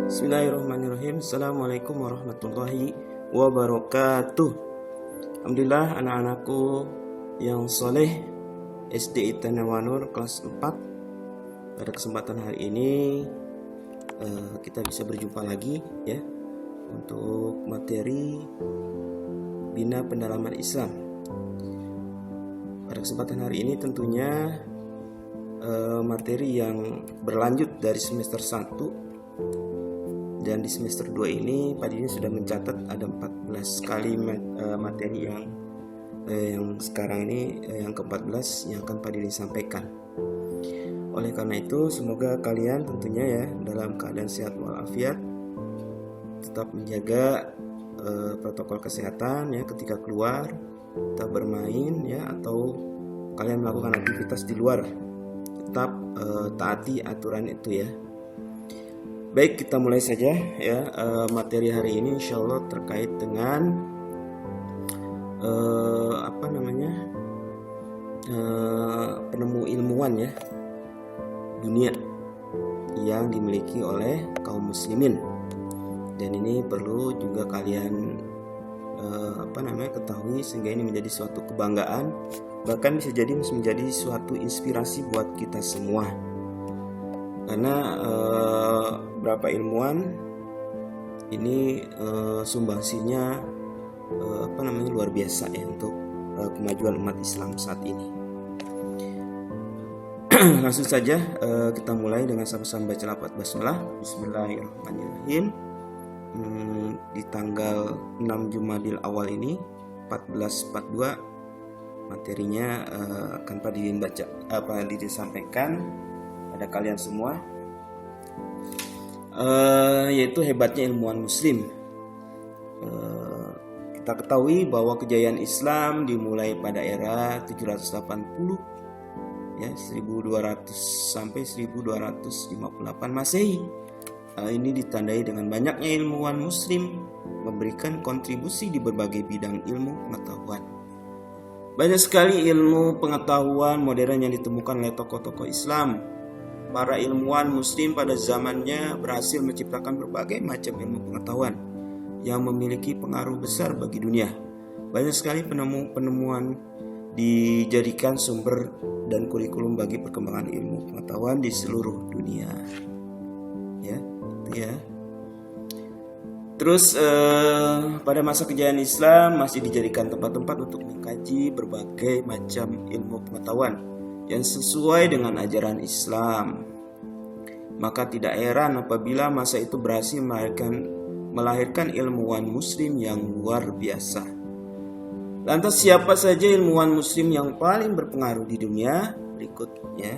Bismillahirrahmanirrahim. Assalamualaikum warahmatullahi wabarakatuh. Alhamdulillah, anak-anakku yang soleh SD Itanawanur kelas 4. Pada kesempatan hari ini kita bisa berjumpa lagi ya untuk materi Bina Pendalaman Islam. Pada kesempatan hari ini tentunya materi yang berlanjut dari semester 1. Dan di semester 2 ini Pak Dini sudah mencatat ada 14 kali materi yang sekarang ini yang ke-14 yang akan Pak Dini sampaikan. Oleh karena itu semoga kalian tentunya ya dalam keadaan sehat walafiat, tetap menjaga protokol kesehatan ya ketika keluar, tetap bermain ya atau kalian melakukan aktivitas di luar, tetap taati aturan itu ya. Baik, kita mulai saja ya materi hari ini insya Allah terkait dengan penemu ilmuwan ya dunia yang dimiliki oleh kaum muslimin, dan ini perlu juga kalian ketahui sehingga ini menjadi suatu kebanggaan, bahkan bisa jadi menjadi suatu inspirasi buat kita semua. Karena beberapa ilmuwan ini sumbangsinya luar biasa ya untuk kemajuan umat Islam saat ini. Langsung saja kita mulai dengan sama-sama baca lafaz basmalah. Bismillahirrahmanirrahim. Di tanggal 6 Jumadil awal ini 1442 materinya akan Pak Didin baca disampaikan pada kalian semua, yaitu hebatnya ilmuwan muslim. Kita ketahui bahwa kejayaan Islam dimulai pada era 780 ya 1200 sampai 1258 Masehi. Ini ditandai dengan banyaknya ilmuwan muslim memberikan kontribusi di berbagai bidang ilmu pengetahuan. Banyak sekali ilmu pengetahuan modern yang ditemukan oleh tokoh-tokoh Islam. Para ilmuwan muslim pada zamannya berhasil menciptakan berbagai macam ilmu pengetahuan yang memiliki pengaruh besar bagi dunia. Banyak sekali penemuan dijadikan sumber dan kurikulum bagi perkembangan ilmu pengetahuan di seluruh dunia. Ya, itu ya. Terus pada masa kejayaan Islam masih dijadikan tempat-tempat untuk mengkaji berbagai macam ilmu pengetahuan yang sesuai dengan ajaran Islam. Maka tidak heran apabila masa itu berhasil melahirkan ilmuwan muslim yang luar biasa. Lantas siapa saja ilmuwan muslim yang paling berpengaruh di dunia? Berikutnya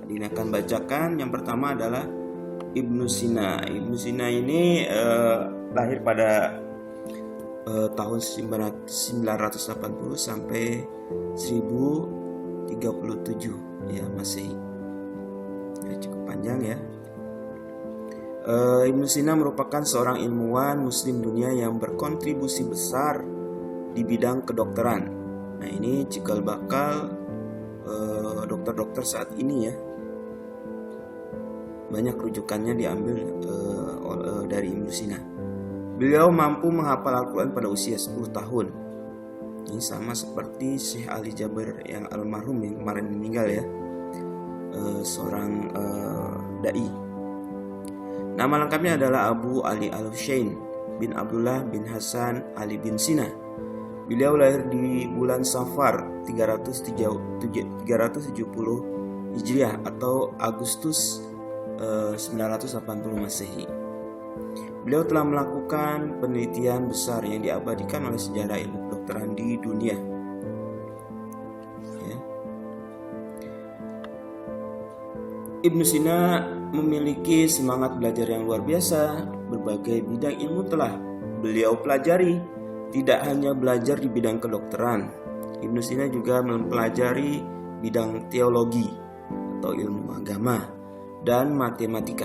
Pak Dina akan bacakan. Yang pertama adalah Ibnu Sina. Ibnu Sina ini lahir pada tahun 980 sampai 1037 ya Masehi. Cukup panjang ya. Ibnu Sina merupakan seorang ilmuwan muslim dunia yang berkontribusi besar di bidang kedokteran. Nah, ini cikal bakal dokter-dokter saat ini ya. Banyak rujukannya diambil dari Ibnu Sina. Beliau mampu menghafal Al-Quran pada usia 10 tahun. Ini sama seperti Syekh Ali Jaber yang almarhum yang kemarin meninggal ya, seorang dai. Nama lengkapnya adalah Abu Ali Al-Husain bin Abdullah bin Hasan Ali bin Sina. Beliau lahir di bulan Safar 370 Hijriah atau Agustus 980 Masehi. Beliau telah melakukan penelitian besar yang diabadikan oleh sejarah ilmu kedokteran di dunia. Ya. Ibnu Sina memiliki semangat belajar yang luar biasa. Berbagai bidang ilmu telah beliau pelajari. Tidak hanya belajar di bidang kedokteran, Ibnu Sina juga mempelajari bidang teologi atau ilmu agama dan matematika.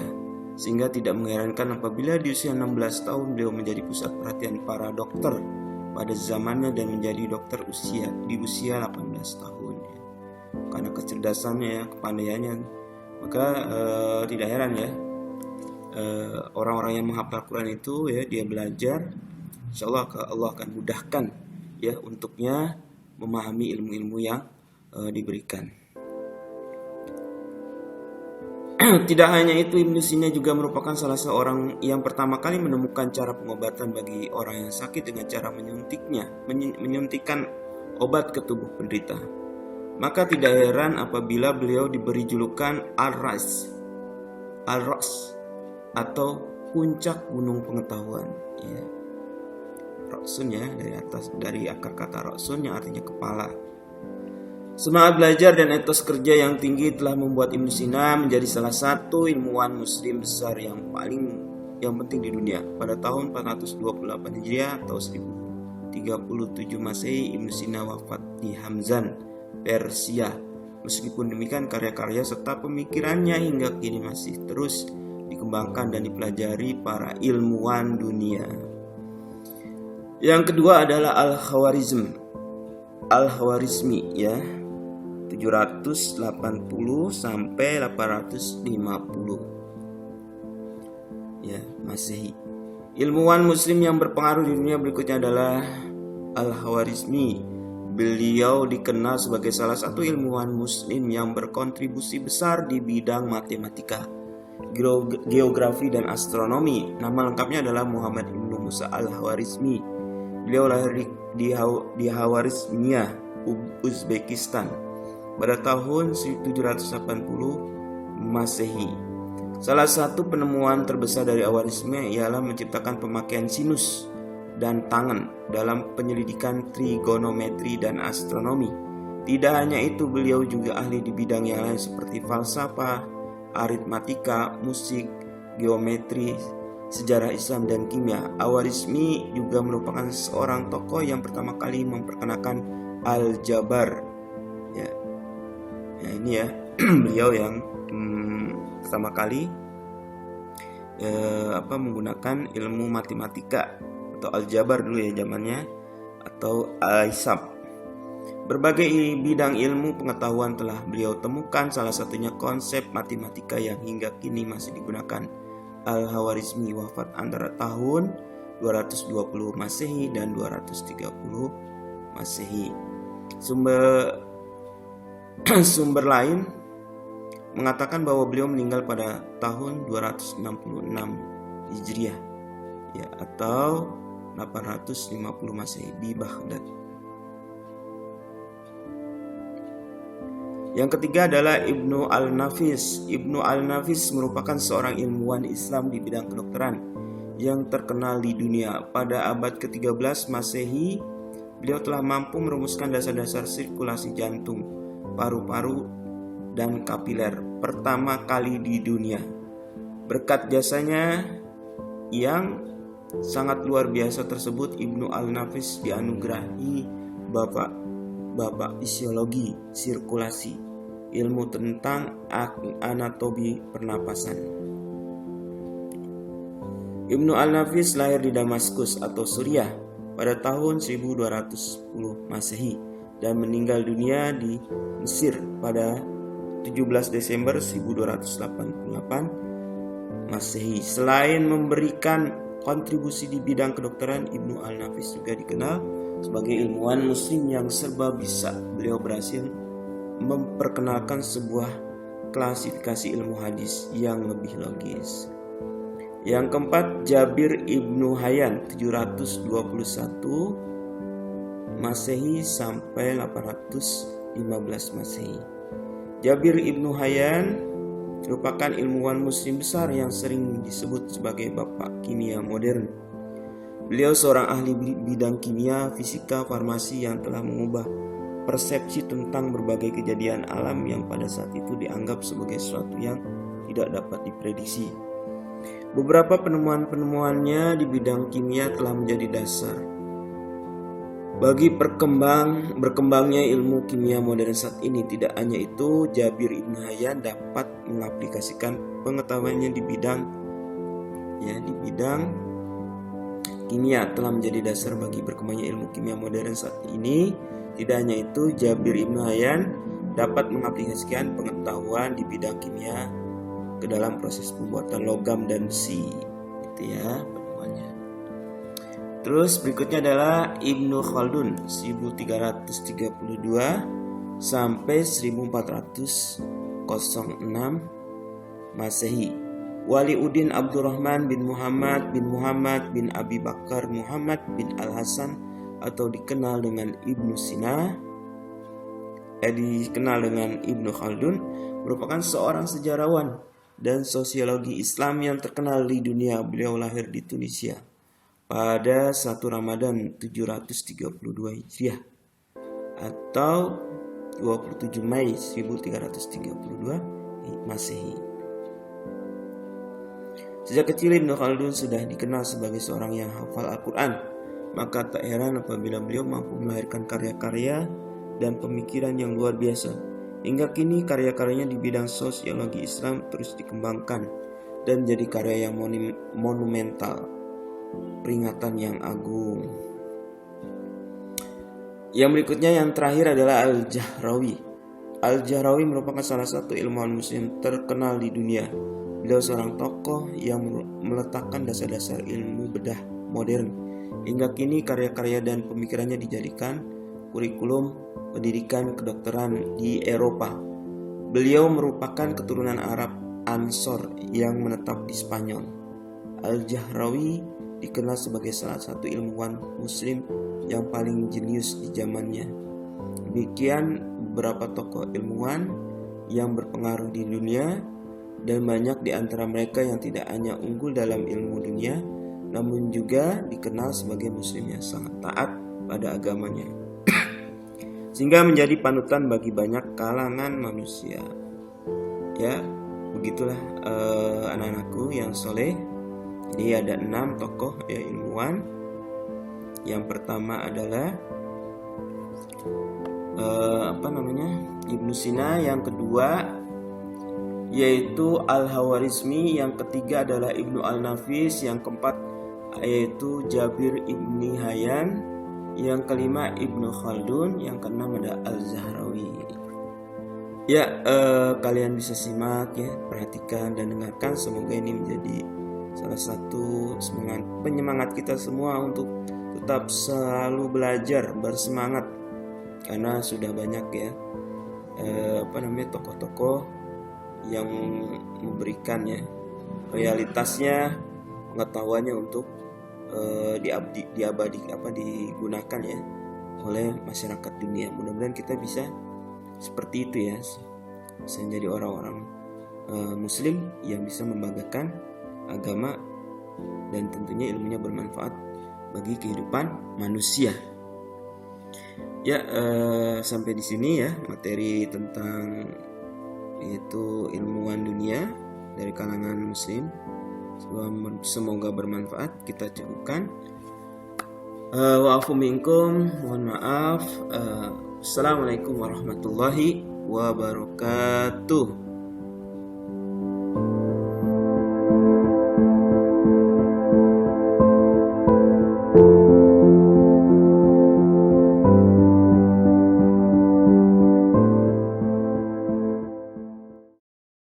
Sehingga tidak mengherankan apabila di usia 16 tahun beliau menjadi pusat perhatian para dokter pada zamannya dan menjadi dokter di usia 18 tahun. Karena kecerdasannya, kepandaiannya, maka tidak heran ya orang-orang yang menghafal Quran itu ya, dia belajar, insya Allah akan mudahkan ya untuknya memahami ilmu-ilmu yang diberikan. Tidak hanya itu, Ibnu Sina juga merupakan salah seorang yang pertama kali menemukan cara pengobatan bagi orang yang sakit dengan cara menyuntikkan obat ke tubuh penderita. Maka tidak heran apabila beliau diberi julukan Al-Ras atau puncak gunung pengetahuan. Ya. Roksun ya, dari akar kata roksun yang artinya kepala. Semangat belajar dan etos kerja yang tinggi telah membuat Ibnu Sina menjadi salah satu ilmuwan muslim besar yang penting di dunia. Pada tahun 428 Hijriah atau 1037 Masehi, Ibnu Sina wafat di Hamzan, Persia. Meskipun demikian, karya-karya serta pemikirannya hingga kini masih terus dikembangkan dan dipelajari para ilmuwan dunia. Yang kedua adalah Al-Khawarizmi ya. 780 sampai 850 ya Masehi. Ilmuwan muslim yang berpengaruh di dunia berikutnya adalah Al-Khawarizmi. Beliau dikenal sebagai salah satu ilmuwan muslim yang berkontribusi besar di bidang matematika, geografi dan astronomi. Nama lengkapnya adalah Muhammad Ibnu Musa Al-Khawarizmi. Beliau lahir di Khawarizmia, Uzbekistan pada tahun 1780 Masehi. Salah satu penemuan terbesar dari Khawarizmi ialah menciptakan pemakaian sinus dan tangen dalam penyelidikan trigonometri dan astronomi. Tidak hanya itu, beliau juga ahli di bidang yang lain seperti falsafah, aritmatika, musik, geometri, sejarah Islam dan kimia. Khawarizmi juga merupakan seorang tokoh yang pertama kali memperkenalkan aljabar. Ya, ini ya beliau yang pertama kali menggunakan ilmu matematika atau aljabar dulu ya zamannya, atau hisab. Berbagai bidang ilmu pengetahuan telah beliau temukan, salah satunya konsep matematika yang hingga kini masih digunakan. Al-Khawarizmi wafat antara tahun 220 Masehi dan 230 Masehi. Sumber lain mengatakan bahwa beliau meninggal pada tahun 266 Hijriah ya, atau 850 Masehi di Baghdad. Yang ketiga adalah Ibnu Al-Nafis. Ibnu Al-Nafis merupakan seorang ilmuwan Islam di bidang kedokteran yang terkenal di dunia. Pada abad ke-13 Masehi, beliau telah mampu merumuskan dasar-dasar sirkulasi jantung, paru-paru, dan kapiler pertama kali di dunia. Berkat jasanya yang sangat luar biasa tersebut, Ibnu Al-Nafis dianugerahi Bapak fisiologi sirkulasi, ilmu tentang anatomi pernapasan. Ibnu Al-Nafis lahir di Damaskus atau Suriah pada tahun 1210 Masehi dan meninggal dunia di Mesir pada 17 Desember 1288 Masehi. Selain memberikan kontribusi di bidang kedokteran, Ibnu Al-Nafis juga dikenal sebagai ilmuwan muslim yang serba bisa. Beliau berhasil memperkenalkan sebuah klasifikasi ilmu hadis yang lebih logis. Yang keempat, Jabir Ibnu Hayyan 721 Masehi sampai 815 Masehi. Jabir Ibnu Hayyan merupakan ilmuwan muslim besar yang sering disebut sebagai bapak kimia modern. Beliau seorang ahli bidang kimia, fisika, farmasi yang telah mengubah persepsi tentang berbagai kejadian alam yang pada saat itu dianggap sebagai sesuatu yang tidak dapat diprediksi. Beberapa penemuan-penemuannya di bidang kimia telah menjadi dasar bagi berkembangnya ilmu kimia modern saat ini. Tidak hanya itu, Jabir Ibnu Hayyan dapat mengaplikasikan pengetahuannya di bidang kimia telah menjadi dasar bagi berkembangnya ilmu kimia modern saat ini. Tidak hanya itu, Jabir Ibnu Hayyan dapat mengaplikasikan pengetahuan di bidang kimia ke dalam proses pembuatan logam dan besi. Itu ya penemuannya. Terus berikutnya adalah Ibnu Khaldun 1332 sampai 1406 Masehi. Waliuddin Abdurrahman bin Muhammad bin Abi Bakar Muhammad bin Al-Hasan atau dikenal dengan Ibnu Sina, dikenal dengan Ibnu Khaldun, merupakan seorang sejarawan dan sosiologi Islam yang terkenal di dunia. Beliau lahir di Tunisia pada 1 Ramadan 732 Hijriah atau 27 Mei 1332 Masehi. Sejak kecil Ibnu Khaldun sudah dikenal sebagai seorang yang hafal Al-Quran. Maka tak heran apabila beliau mampu melahirkan karya-karya dan pemikiran yang luar biasa. Hingga kini karya-karyanya di bidang sosiologi Islam terus dikembangkan dan menjadi karya yang monumental, peringatan yang agung. Yang berikutnya yang terakhir adalah Al-Jahrawi. Al-Jahrawi merupakan salah satu ilmuwan muslim terkenal di dunia. Beliau seorang tokoh yang meletakkan dasar-dasar ilmu bedah modern. Hingga kini karya-karya dan pemikirannya dijadikan kurikulum pendidikan kedokteran di Eropa. Beliau merupakan keturunan Arab Ansor yang menetap di Spanyol. Al-Jahrawi dikenal sebagai salah satu ilmuwan muslim yang paling jenius di zamannya. Demikian beberapa tokoh ilmuwan yang berpengaruh di dunia, dan banyak di antara mereka yang tidak hanya unggul dalam ilmu dunia, namun juga dikenal sebagai muslim yang sangat taat pada agamanya, sehingga menjadi panutan bagi banyak kalangan manusia. Ya, begitulah anak-anakku yang soleh. Jadi ada 6 tokoh ya ilmuwan. Yang pertama adalah Ibnu Sina, yang kedua yaitu Al-Hawarizmi, yang ketiga adalah Ibnu Al-Nafis, yang keempat yaitu Jabir Ibni Hayyan, yang kelima Ibnu Khaldun, yang keenam ada Al-Zahrawi. Ya, kalian bisa simak ya, perhatikan dan dengarkan. Semoga ini menjadi salah satu penyemangat kita semua untuk tetap selalu belajar, bersemangat, karena sudah banyak ya tokoh-tokoh yang memberikan ya realitasnya, pengetahuannya untuk digunakan ya oleh masyarakat dunia. Mudah-mudahan kita bisa seperti itu ya, bisa menjadi orang-orang muslim yang bisa membanggakan agama dan tentunya ilmunya bermanfaat bagi kehidupan manusia. Ya, sampai di sini ya materi tentang yaitu ilmuwan dunia dari kalangan muslim. Semoga bermanfaat. Kita cukupkan. Wa'afu minkum, mohon maaf. Assalamualaikum warahmatullahi wabarakatuh.